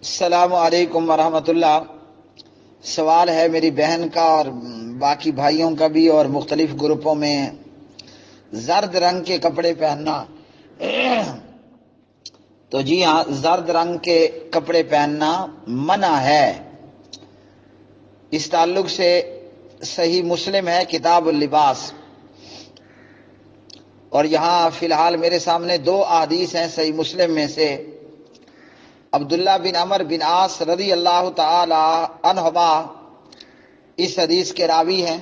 السلام علیکم ورحمۃ اللہ۔ سوال ہے میری بہن کا اور باقی بھائیوں کا بھی، اور مختلف گروپوں میں زرد رنگ کے کپڑے پہننا۔ تو جی ہاں، زرد رنگ کے کپڑے پہننا منع ہے۔ اس تعلق سے صحیح مسلم ہے کتاب اللباس، اور یہاں فی الحال میرے سامنے دو احادیث ہیں صحیح مسلم میں سے۔ عبداللہ بن عمر بن عاص رضی اللہ تعالی عنہما اس حدیث کے راوی ہیں،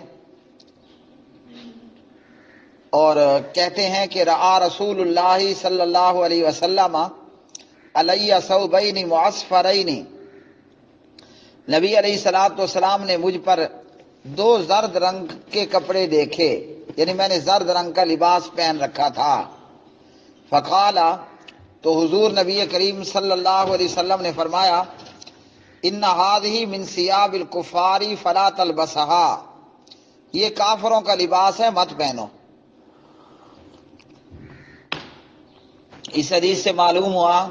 اور کہتے ہیں کہ رعا رسول اللہ صلی اللہ علیہ وسلم علی ثوبین معصفرین، نبی علیہ الصلوۃ والسلام نے مجھ پر دو زرد رنگ کے کپڑے دیکھے، یعنی میں نے زرد رنگ کا لباس پہن رکھا تھا۔ فقال، تو حضور نبی کریم صلی اللہ علیہ وسلم نے فرمایا، ان هذه من ثياب الكفار فلا تلبسها، یہ کافروں کا لباس ہے، مت پہنو۔ اس حدیث سے معلوم ہوا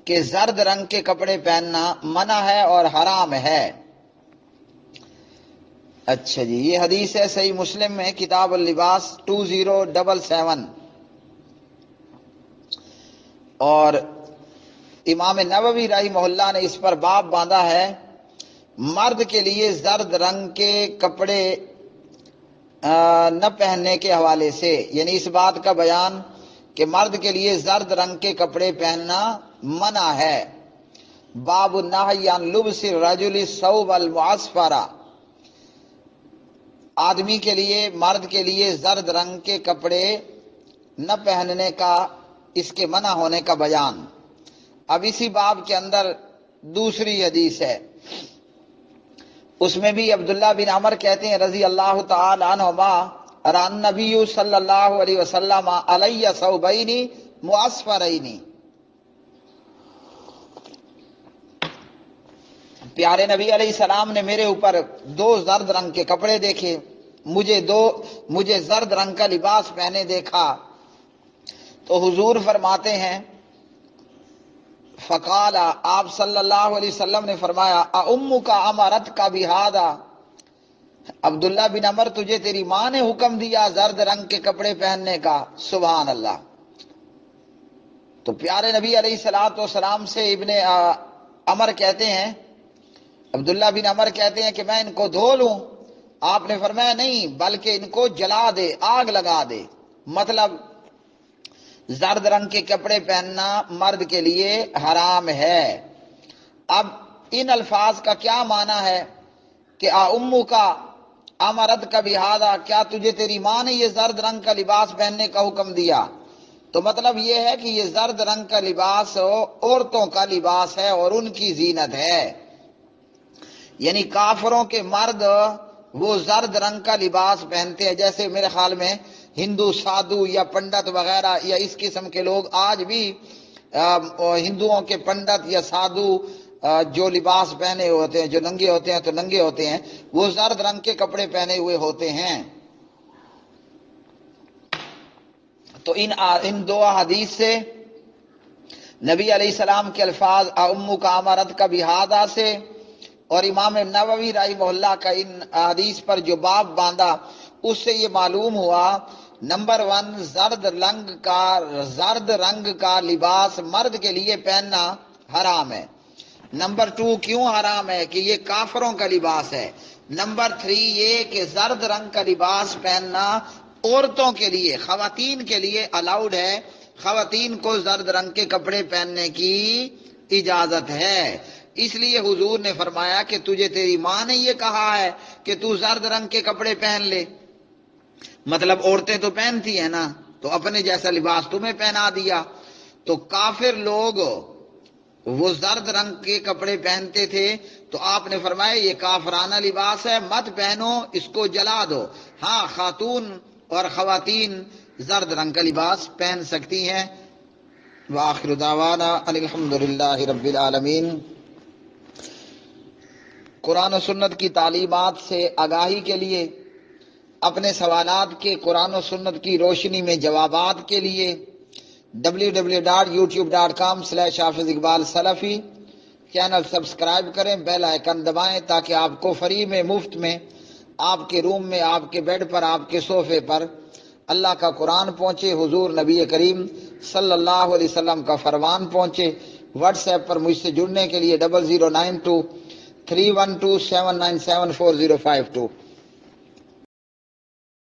کہ زرد رنگ کے کپڑے پہننا منع ہے اور حرام ہے۔ اچھا جی، یہ حدیث ہے صحیح مسلم میں کتاب اللباس 2077، اور امام نووی رحمہ اللہ نے اس پر باب باندھا ہے، مرد کے لیے زرد رنگ کے کپڑے نہ پہننے کے حوالے سے، یعنی اس بات کا بیان کہ مرد کے لیے زرد رنگ کے کپڑے پہننا منع ہے۔ باب النہی عن لبس الرجل الثوب المعصفر، آدمی کے لیے، مرد کے لیے زرد رنگ کے کپڑے نہ پہننے کا، اس کے منع ہونے کا بیان۔ اب اسی باب کے اندر دوسری حدیث ہے، اس میں بھی عبداللہ بن عمر کہتے ہیں رضی اللہ تعالی عنہما، ران نبی صلی اللہ علیہ وسلم علی ثوبین معصفرین، پیارے نبی علیہ السلام نے میرے اوپر دو زرد رنگ کے کپڑے دیکھے، مجھے زرد رنگ کا لباس پہنے دیکھا۔ تو حضور فرماتے ہیں، فقال، آپ صلی اللہ علیہ وسلم نے فرمایا، امک امرت کا بہذا، عبداللہ بن عمر تجھے تیری ماں نے حکم دیا زرد رنگ کے کپڑے پہننے کا؟ سبحان اللہ۔ تو پیارے نبی علیہ الصلوۃ والسلام سے ابن عمر کہتے ہیں، عبداللہ بن عمر کہتے ہیں کہ میں ان کو دھو لوں؟ آپ نے فرمایا نہیں، بلکہ ان کو جلا دے، آگ لگا دے۔ مطلب زرد رنگ کے کپڑے پہننا مرد کے لیے حرام ہے۔ اب ان الفاظ کا کیا معنی ہے کہ امو کا امرت کا بہذا، کیا تجھے تیری ماں نے یہ زرد رنگ کا لباس پہننے کا حکم دیا؟ تو مطلب یہ ہے کہ یہ زرد رنگ کا لباس عورتوں کا لباس ہے اور ان کی زینت ہے، یعنی کافروں کے مرد وہ زرد رنگ کا لباس پہنتے ہیں، جیسے میرے خیال میں ہندو سادھو یا پنڈت وغیرہ یا اس قسم کے لوگ آج بھی ہندوؤں کے پنڈت یا سادھو جو لباس پہنے ہوتے ہیں، جو ننگے ہوتے ہیں تو ننگے ہوتے ہیں، وہ زرد رنگ کے کپڑے پہنے ہوئے ہوتے ہیں۔ تو ان دو حدیث سے نبی علیہ السلام کے الفاظ امو کا امرت کا بہذا سے، اور امام نووی رحمہ اللہ کا ان حدیث پر جو باب باندھا، اس سے یہ معلوم ہوا، نمبر 1، زرد رنگ کا لباس مرد کے لیے پہننا حرام ہے۔ نمبر 2، کیوں حرام ہے؟ کہ یہ کافروں کا لباس ہے۔ نمبر 3 یہ کہ زرد رنگ کا لباس پہننا عورتوں کے لیے، خواتین کے لیے الاؤڈ ہے، خواتین کو زرد رنگ کے کپڑے پہننے کی اجازت ہے۔ اس لیے حضور نے فرمایا کہ تجھے تیری ماں نے یہ کہا ہے کہ تو زرد رنگ کے کپڑے پہن لے، مطلب عورتیں تو پہنتی ہیں نا، تو اپنے جیسا لباس تمہیں پہنا دیا۔ تو کافر لوگ وہ زرد رنگ کے کپڑے پہنتے تھے، تو آپ نے فرمایا یہ کافرانہ لباس ہے، مت پہنو، اس کو جلا دو۔ ہاں، خاتون اور خواتین زرد رنگ کا لباس پہن سکتی ہیں۔ وآخر دعوانا ان الحمد للہ رب العالمین۔ قرآن و سنت کی تعلیمات سے آگاہی کے لیے، اپنے سوالات کے قرآن و سنت کی روشنی میں جوابات کے لیے www.youtube.com/حافظ اقبال سلفی چینل سبسکرائب کریں، بیل آئیکن دبائیں تاکہ آپ کو فری میں، مفت میں، آپ کے روم میں، آپ کے بیڈ پر، آپ کے صوفے پر اللہ کا قرآن پہنچے، حضور نبی کریم صلی اللہ علیہ وسلم کا فرمان پہنچے۔ واٹس ایپ پر مجھ سے جڑنے کے لیے 0092 312 797 4052